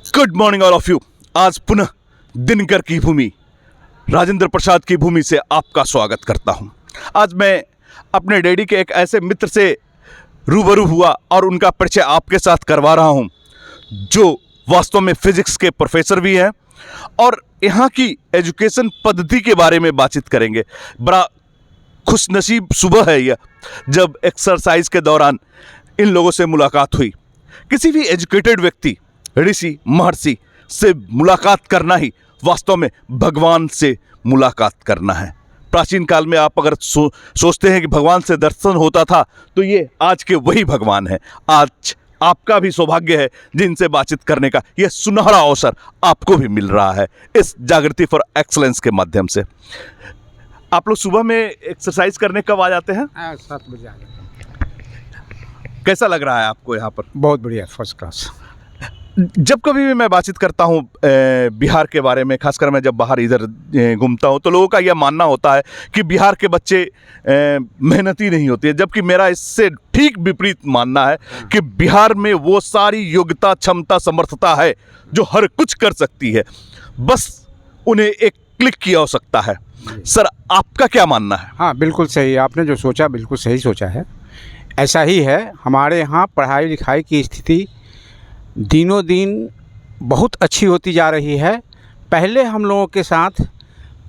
Good morning all of you. आज पुनः दिनकर की भूमि, राजेंद्र प्रसाद की भूमि से आपका स्वागत करता हूं। आज मैं अपने डैडी के एक ऐसे मित्र से रूबरू हुआ और उनका परिचय आपके साथ करवा रहा हूं, जो वास्तव में फिजिक्स के प्रोफेसर भी हैं और यहाँ की एजुकेशन पद्धति के बारे में बातचीत करेंगे। बड़ा खुशनसीब सुबह है यह, जब एक्सरसाइज के दौरान इन लोगों से मुलाकात हुई। किसी भी एजुकेटेड व्यक्ति, ऋषि महर्षि से मुलाकात करना ही वास्तव में भगवान से मुलाकात करना है। प्राचीन काल में आप अगर सोचते हैं कि भगवान से दर्शन होता था, तो ये आज के वही भगवान है। आज आपका भी सौभाग्य है जिनसे बातचीत करने का यह सुनहरा अवसर आपको भी मिल रहा है इस जागृति फॉर एक्सलेंस के माध्यम से। आप लोग सुबह में एक्सरसाइज करने कब आ जाते हैं? 7 बजे आ जाते हैं। कैसा लग रहा है आपको यहाँ पर? बहुत बढ़िया, फर्स्ट क्लास। जब कभी भी मैं बातचीत करता हूँ बिहार के बारे में, खासकर मैं जब बाहर इधर घूमता हूँ, तो लोगों का यह मानना होता है कि बिहार के बच्चे मेहनती नहीं होते, जबकि मेरा इससे ठीक विपरीत मानना है कि बिहार में वो सारी योग्यता, क्षमता, समर्थता है जो हर कुछ कर सकती है, बस उन्हें एक क्लिक की आवश्यकता है। सर, आपका क्या मानना है? हाँ, बिल्कुल सही, आपने जो सोचा बिल्कुल सही सोचा है। ऐसा ही है, हमारे यहाँ पढ़ाई लिखाई की स्थिति दिनों दिन बहुत अच्छी होती जा रही है। पहले हम लोगों के साथ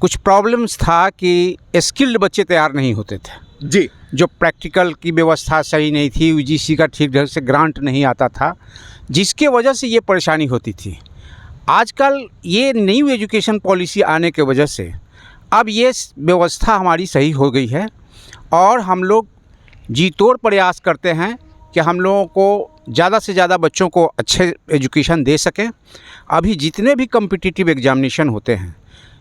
कुछ प्रॉब्लम्स था कि स्किल्ड बच्चे तैयार नहीं होते थे जी। जो प्रैक्टिकल की व्यवस्था सही नहीं थी, यूजीसी का ठीक ढंग से ग्रांट नहीं आता था, जिसके वजह से ये परेशानी होती थी। आजकल ये न्यू एजुकेशन पॉलिसी आने के वजह से अब ये व्यवस्था हमारी सही हो गई है और हम लोग जी तोड़ प्रयास करते हैं कि हम लोगों को ज़्यादा से ज़्यादा बच्चों को अच्छे एजुकेशन दे सकें। अभी जितने भी कॉम्पिटिटिव एग्जामिनेशन होते हैं,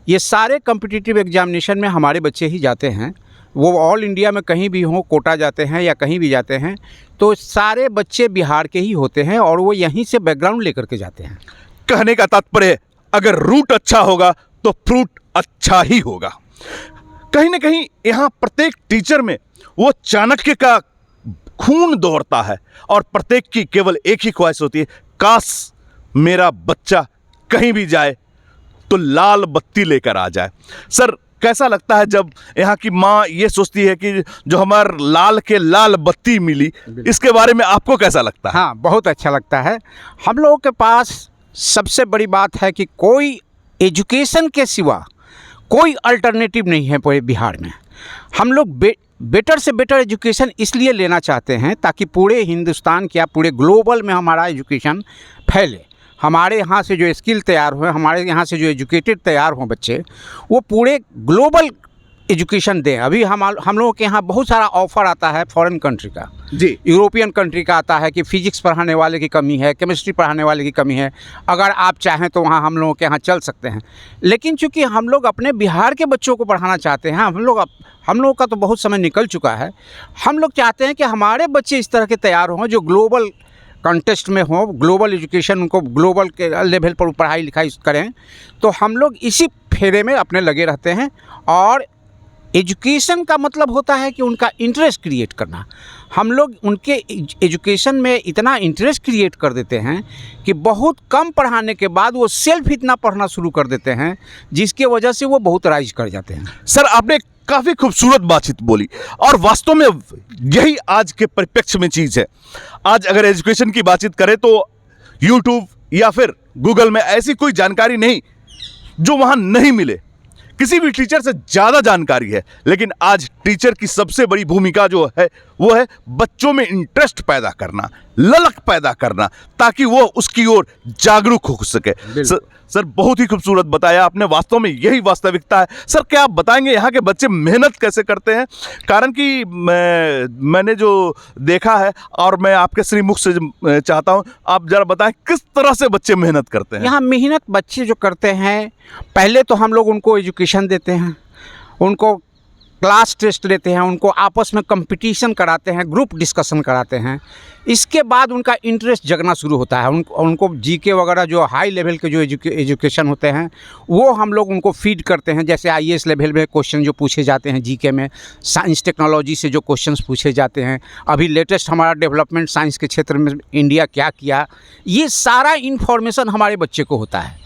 ये सारे कॉम्पिटिटिव एग्जामिनेशन में हमारे बच्चे ही जाते हैं। वो ऑल इंडिया में कहीं भी हों, कोटा जाते हैं या कहीं भी जाते हैं, तो सारे बच्चे बिहार के ही होते हैं और वो यहीं से बैकग्राउंड लेकर के जाते हैं। कहने का तात्पर्य, अगर रूट अच्छा होगा तो फ्रूट अच्छा ही होगा। कहीं ना कहीं यहाँ प्रत्येक टीचर में वो चाणक्य का खून दौड़ता है और प्रत्येक की केवल एक ही ख्वाहिश होती है, काश मेरा बच्चा कहीं भी जाए तो लाल बत्ती लेकर आ जाए। सर, कैसा लगता है जब यहाँ की माँ ये सोचती है कि जो हमारे लाल के लाल बत्ती मिली, इसके बारे में आपको कैसा लगता है? हाँ, बहुत अच्छा लगता है। हम लोगों के पास सबसे बड़ी बात है कि कोई एजुकेशन के सिवा कोई अल्टरनेटिव नहीं है पूरे बिहार में। हम लोग बेटर से बेटर एजुकेशन इसलिए लेना चाहते हैं ताकि पूरे हिंदुस्तान क्या पूरे ग्लोबल में हमारा एजुकेशन फैले। हमारे यहाँ से जो स्किल तैयार हुए, हमारे यहाँ से जो एजुकेटेड तैयार हों बच्चे, वो पूरे ग्लोबल एजुकेशन दें। अभी हम लोगों के यहाँ बहुत सारा ऑफ़र आता है फॉरेन कंट्री का जी, यूरोपियन कंट्री का आता है कि फ़िज़िक्स पढ़ाने वाले की कमी है, केमिस्ट्री पढ़ाने वाले की कमी है, अगर आप चाहें तो वहाँ हम लोगों के यहाँ चल सकते हैं। लेकिन चूँकि हम लोग अपने बिहार के बच्चों को पढ़ाना चाहते हैं, हम लोगों का तो बहुत समय निकल चुका है। हम लोग चाहते हैं कि हमारे बच्चे इस तरह के तैयार हों जो ग्लोबल कॉन्टेस्ट में हो, ग्लोबल एजुकेशन, उनको ग्लोबल के लेवल पर पढ़ाई लिखाई करें। तो हम लोग इसी फेरे में अपने लगे रहते हैं और एजुकेशन का मतलब होता है कि उनका इंटरेस्ट क्रिएट करना। हम लोग उनके एजुकेशन में इतना इंटरेस्ट क्रिएट कर देते हैं कि बहुत कम पढ़ाने के बाद वो सेल्फ इतना पढ़ना शुरू कर देते हैं, जिसके वजह से वो बहुत राइज कर जाते हैं। सर, आपने काफ़ी खूबसूरत बातचीत बोली और वास्तव में यही आज के परिप्रेक्ष्य में चीज़ है। आज अगर एजुकेशन की बातचीत करें तो यूट्यूब या फिर गूगल में ऐसी कोई जानकारी नहीं जो वहाँ नहीं मिले। किसी भी टीचर से ज़्यादा जानकारी है, लेकिन आज टीचर की सबसे बड़ी भूमिका जो है वो है बच्चों में इंटरेस्ट पैदा करना, ललक पैदा करना, ताकि वो उसकी ओर जागरूक हो सके। सर, बहुत ही खूबसूरत बताया आपने, वास्तव में यही वास्तविकता है। सर, क्या आप बताएंगे यहाँ के बच्चे मेहनत कैसे करते हैं? कारण कि मैंने जो देखा है और मैं आपके श्रीमुख से चाहता हूँ, आप ज़रा बताएं किस तरह से बच्चे मेहनत करते हैं। यहाँ मेहनत बच्चे जो करते हैं, पहले तो हम लोग उनको एजुकेशन देते हैं, उनको क्लास टेस्ट लेते हैं, उनको आपस में कंपटीशन कराते हैं, ग्रुप डिस्कशन कराते हैं। इसके बाद उनका इंटरेस्ट जगना शुरू होता है। उनको जीके वगैरह जो हाई लेवल के जो एजुकेशन होते हैं वो हम लोग उनको फीड करते हैं। जैसे आईएएस लेवल में क्वेश्चन जो पूछे जाते हैं जीके में, साइंस टेक्नोलॉजी से जो क्वेश्चंस पूछे जाते हैं, अभी लेटेस्ट हमारा डेवलपमेंट साइंस के क्षेत्र में इंडिया क्या किया, ये सारा इन्फॉर्मेशन हमारे बच्चे को होता है।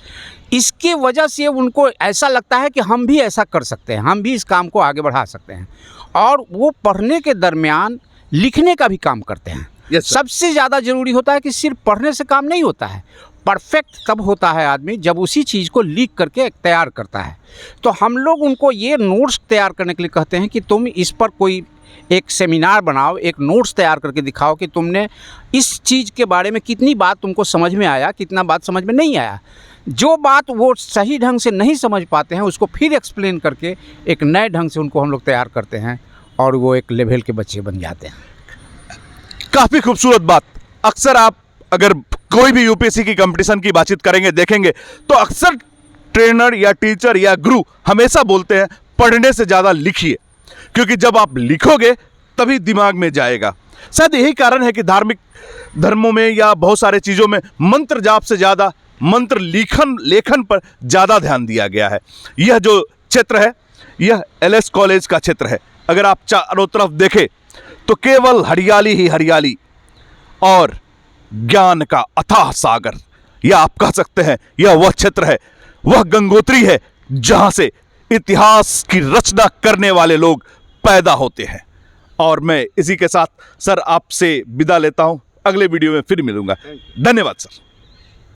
इसकी वजह से उनको ऐसा लगता है कि हम भी ऐसा कर सकते हैं, हम भी इस काम को आगे बढ़ा सकते हैं, और वो पढ़ने के दरमियान लिखने का भी काम करते हैं। Yes, sir. सबसे ज़्यादा ज़रूरी होता है कि सिर्फ पढ़ने से काम नहीं होता है। परफेक्ट तब होता है आदमी जब उसी चीज़ को लिख करके तैयार करता है। तो हम लोग उनको ये नोट्स तैयार करने के लिए कहते हैं कि तुम इस पर कोई एक सेमिनार बनाओ, एक नोट्स तैयार करके दिखाओ कि तुमने इस चीज़ के बारे में कितनी बात तुमको समझ में आया, कितना बात समझ में नहीं आया। जो बात वो सही ढंग से नहीं समझ पाते हैं उसको फिर एक्सप्लेन करके एक नए ढंग से उनको हम लोग तैयार करते हैं और वो एक लेवल के बच्चे बन जाते हैं। काफ़ी खूबसूरत बात। अक्सर आप अगर कोई भी यूपीएससी की कंपटीशन की बातचीत करेंगे, देखेंगे तो अक्सर ट्रेनर या टीचर या गुरु हमेशा बोलते हैं पढ़ने से ज़्यादा लिखिए, क्योंकि जब आप लिखोगे तभी दिमाग में जाएगा। शायद यही कारण है कि धार्मिक धर्मों में या बहुत सारे चीज़ों में मंत्र जाप से ज़्यादा मंत्र लेखन पर ज़्यादा ध्यान दिया गया है। यह जो क्षेत्र है यह एलएस कॉलेज का क्षेत्र है। अगर आप चारों तरफ देखें तो केवल हरियाली ही हरियाली और ज्ञान का अथाह सागर, यह आप कह सकते हैं यह वह क्षेत्र है, वह गंगोत्री है जहां से इतिहास की रचना करने वाले लोग पैदा होते हैं। और मैं इसी के साथ सर आपसे विदा लेता हूं, अगले वीडियो में फिर मिलूंगा। धन्यवाद सर।